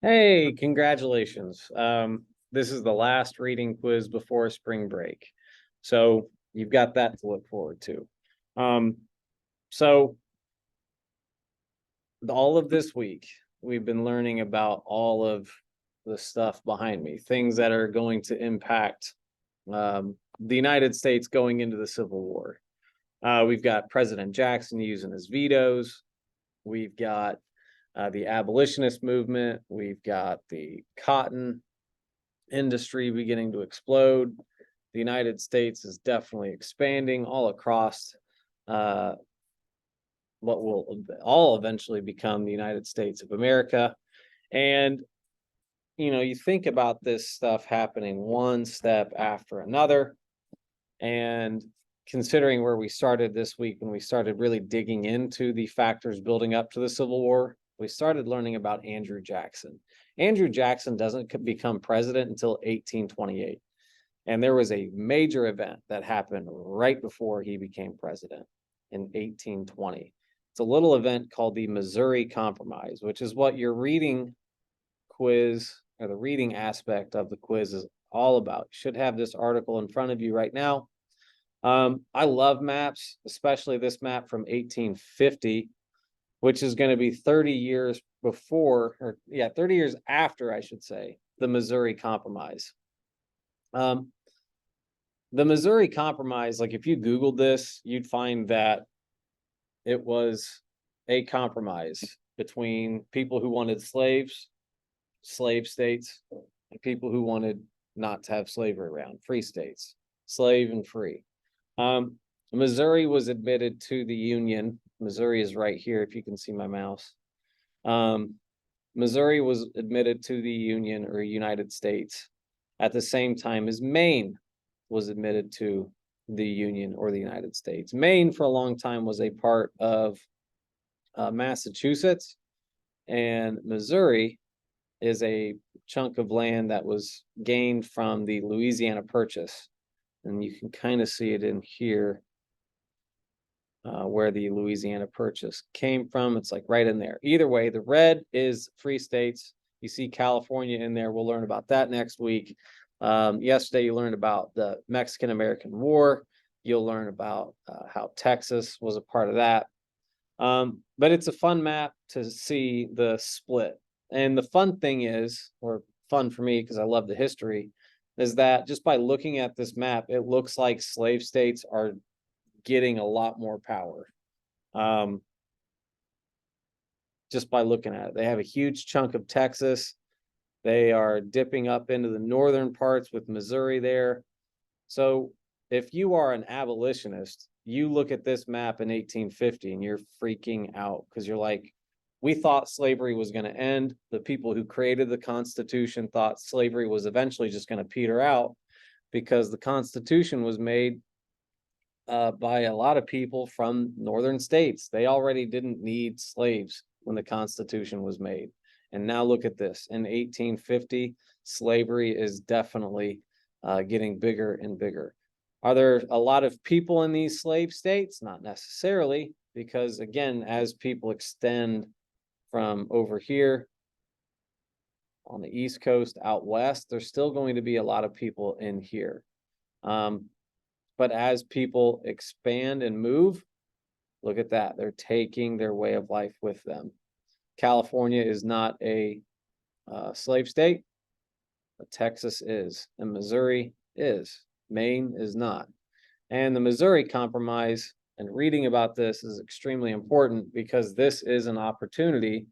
Hey, congratulations. This is the last reading quiz before spring break. So you've got that to look forward to. Um, so all of this week, we've been learning about all of the stuff behind me, things that are going to impact the United States going into the Civil War. We've got President Jackson using his vetoes. We've got the abolitionist movement. We've got the cotton industry beginning to explode. The United States is definitely expanding all across uh, what will all eventually become the United States of America. And, you think about this stuff happening one step after another. And considering where we started this week, when we started really digging into the factors building up to the Civil War, we started learning about Andrew Jackson. Andrew Jackson doesn't become president until 1828. And there was a major event that happened right before he became president in 1820. It's a little event called the Missouri Compromise, which is what your reading quiz or the reading aspect of the quiz is all about. You should have this article in front of you right now. I love maps, especially this map from 1850, which is going to be 30 years before, 30 years after, I should say, the Missouri Compromise. The Missouri Compromise, like if you Googled this, you'd find that it was a compromise between people who wanted slaves, slave states, and people who wanted not to have slavery around, free states, slave and free. Missouri was admitted to the Union. Missouri is right here, if you can see my mouse. Missouri was admitted to the Union or United States at the same time as Maine was admitted to the Union or the United States. Maine, for a long time, was a part of Massachusetts, and Missouri is a chunk of land that was gained from the Louisiana Purchase. And you can kind of see it in here where the Louisiana Purchase came from. It's like right in there. Either way, the red is free states. You see California in there. We'll learn about that next week. Yesterday, you learned about the Mexican-American War. You'll learn about how Texas was a part of that. But it's a fun map to see the split. And the fun thing is, or fun for me because I love the history, is that just by looking at this map, it looks like slave states are getting a lot more power. Just by looking at it, they have a huge chunk of Texas. They are dipping up into the northern parts with Missouri there. So if you are an abolitionist, you look at this map in 1850 and you're freaking out because you're like, we thought slavery was going to end. The people who created the Constitution thought slavery was eventually just going to peter out because the Constitution was made by a lot of people from northern states. They already didn't need slaves when the Constitution was made. And now look at this. In 1850, slavery is definitely getting bigger and bigger. Are there a lot of people in these slave states? Not necessarily, because again, as people extend from over here on the East Coast out west, there's still going to be a lot of people in here. But as people expand and move, look at that. They're taking their way of life with them. California is not a slave state, but Texas is, and Missouri is. Maine is not. And the Missouri Compromise, and reading about this is extremely important because this is an opportunity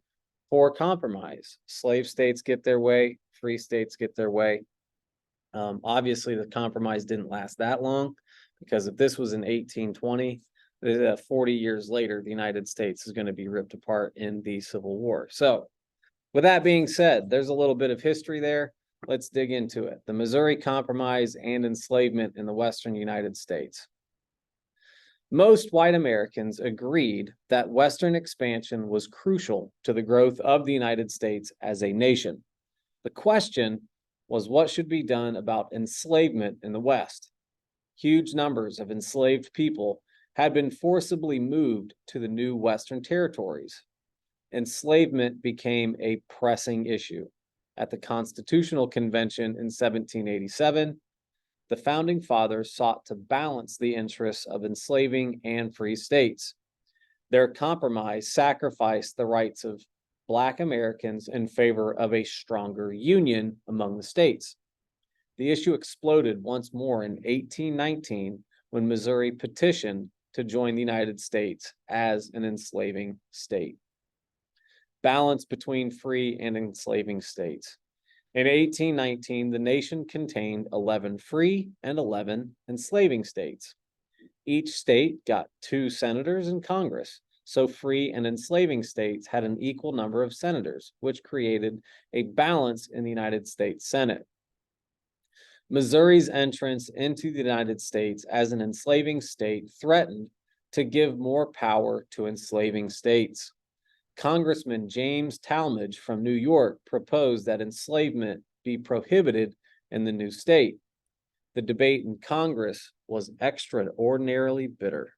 for compromise. Slave states get their way, free states get their way. Obviously, the compromise didn't last that long because if this was in 1820, 40 years later, the United States is going to be ripped apart in the Civil War. So with that being said, there's a little bit of history there. Let's dig into it. The Missouri Compromise and enslavement in the Western United States. Most white Americans agreed that Western expansion was crucial to the growth of the United States as a nation. The question was what should be done about enslavement in the West. Huge numbers of enslaved people had been forcibly moved to the new Western territories. Enslavement became a pressing issue. At the Constitutional Convention in 1787, the founding fathers sought to balance the interests of enslaving and free states. Their compromise sacrificed the rights of Black Americans in favor of a stronger union among the states. The issue exploded once more in 1819 when Missouri petitioned to join the United States as an enslaving state. Balance between free and enslaving states. In 1819, the nation contained 11 free and 11 enslaving states. Each state got 2 senators in Congress, so free and enslaving states had an equal number of senators, which created a balance in the United States Senate. Missouri's entrance into the United States as an enslaving state threatened to give more power to enslaving states. Congressman James Talmadge from New York proposed that enslavement be prohibited in the new state. The debate in Congress was extraordinarily bitter.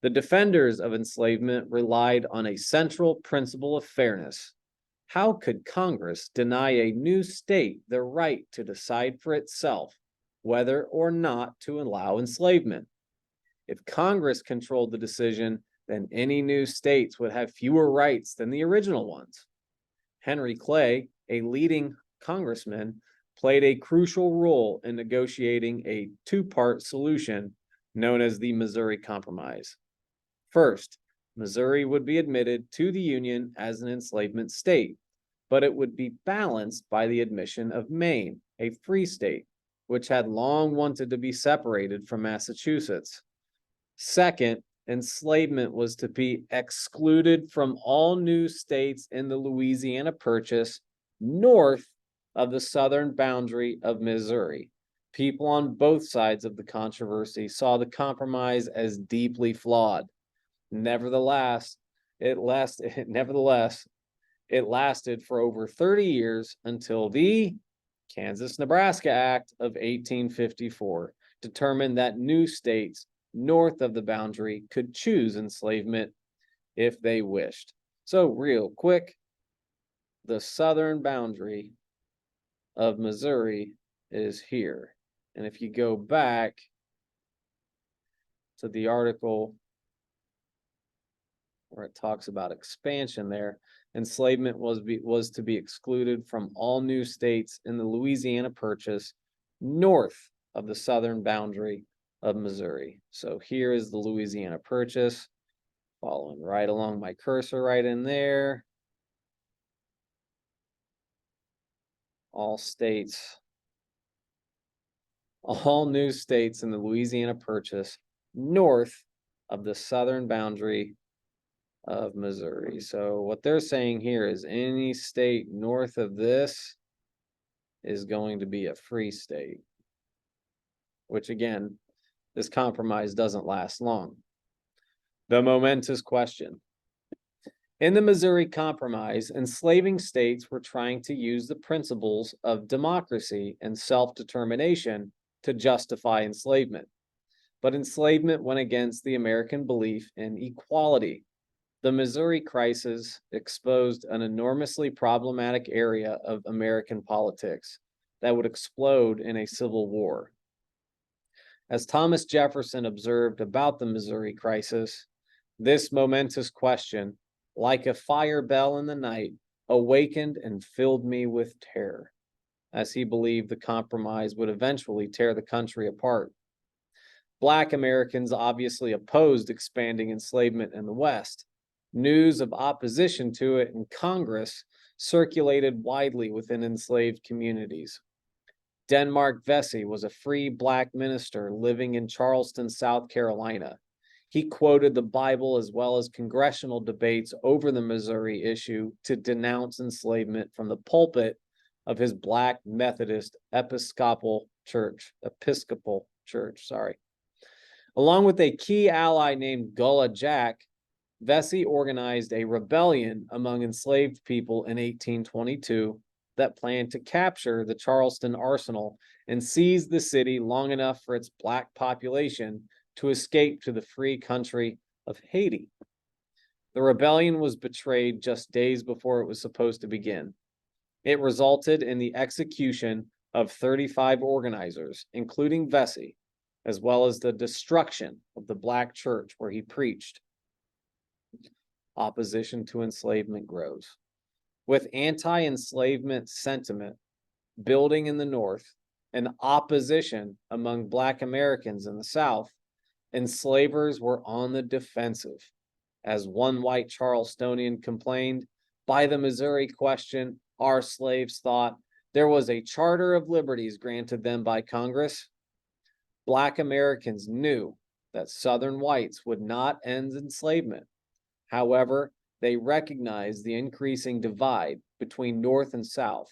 The defenders of enslavement relied on a central principle of fairness. How could Congress deny a new state the right to decide for itself whether or not to allow enslavement? If Congress controlled the decision, then any new states would have fewer rights than the original ones. Henry Clay, a leading congressman, played a crucial role in negotiating a 2-part solution known as the Missouri Compromise. First, Missouri would be admitted to the Union as an enslavement state, but it would be balanced by the admission of Maine, a free state, which had long wanted to be separated from Massachusetts. Second, enslavement was to be excluded from all new states in the Louisiana Purchase north of the southern boundary of Missouri. People on both sides of the controversy saw the compromise as deeply flawed. Nevertheless, it lasted for over 30 years until the Kansas-Nebraska Act of 1854 determined that new states north of the boundary could choose enslavement if they wished. So real quick, the southern boundary of Missouri is here. And if you go back to the article where it talks about expansion there, enslavement was to be excluded from all new states in the Louisiana Purchase north of the southern boundary of Missouri. So here is the Louisiana Purchase, following right along my cursor right in there. All new states in the Louisiana Purchase north of the southern boundary of Missouri. So what they're saying here is any state north of this is going to be a free state, which again, this compromise doesn't last long. The momentous question. In the Missouri Compromise, enslaving states were trying to use the principles of democracy and self-determination to justify enslavement. But enslavement went against the American belief in equality. The Missouri crisis exposed an enormously problematic area of American politics that would explode in a civil war. As Thomas Jefferson observed about the Missouri crisis, this momentous question, like a fire bell in the night, awakened and filled me with terror, as he believed the compromise would eventually tear the country apart. Black Americans obviously opposed expanding enslavement in the West. News of opposition to it in Congress circulated widely within enslaved communities. Denmark Vesey was a free Black minister living in Charleston, South Carolina. He quoted the Bible as well as congressional debates over the Missouri issue to denounce enslavement from the pulpit of his Black Methodist Episcopal Church. Along with a key ally named Gullah Jack, Vesey organized a rebellion among enslaved people in 1822 that planned to capture the Charleston arsenal and seize the city long enough for its Black population to escape to the free country of Haiti. The rebellion was betrayed just days before it was supposed to begin. It resulted in the execution of 35 organizers, including Vesey, as well as the destruction of the black church where he preached. Opposition to enslavement grows. With anti-enslavement sentiment building in the North and opposition among Black Americans in the South, enslavers were on the defensive. As one white Charlestonian complained, by the Missouri question, our slaves thought there was a charter of liberties granted them by Congress. Black Americans knew that Southern whites would not end enslavement. However, they recognized the increasing divide between North and South.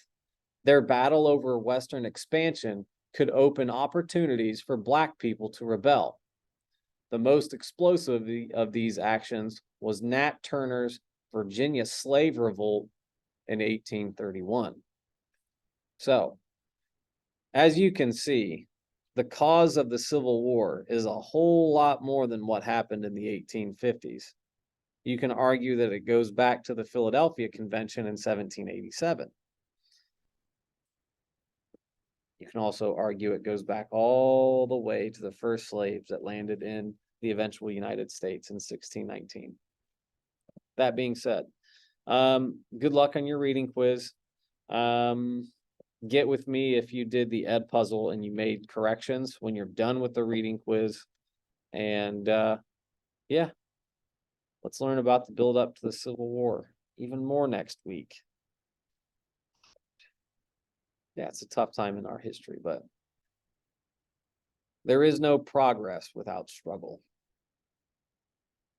Their battle over Western expansion could open opportunities for Black people to rebel. The most explosive of these actions was Nat Turner's Virginia slave revolt in 1831. So, as you can see, the cause of the Civil War is a whole lot more than what happened in the 1850s. You can argue that it goes back to the Philadelphia Convention in 1787. You can also argue it goes back all the way to the first slaves that landed in the eventual United States in 1619. That being said, good luck on your reading quiz. Get with me if you did the Ed puzzle and you made corrections when you're done with the reading quiz. And yeah, let's learn about the build up to the Civil War even more next week. Yeah, it's a tough time in our history, but there is no progress without struggle.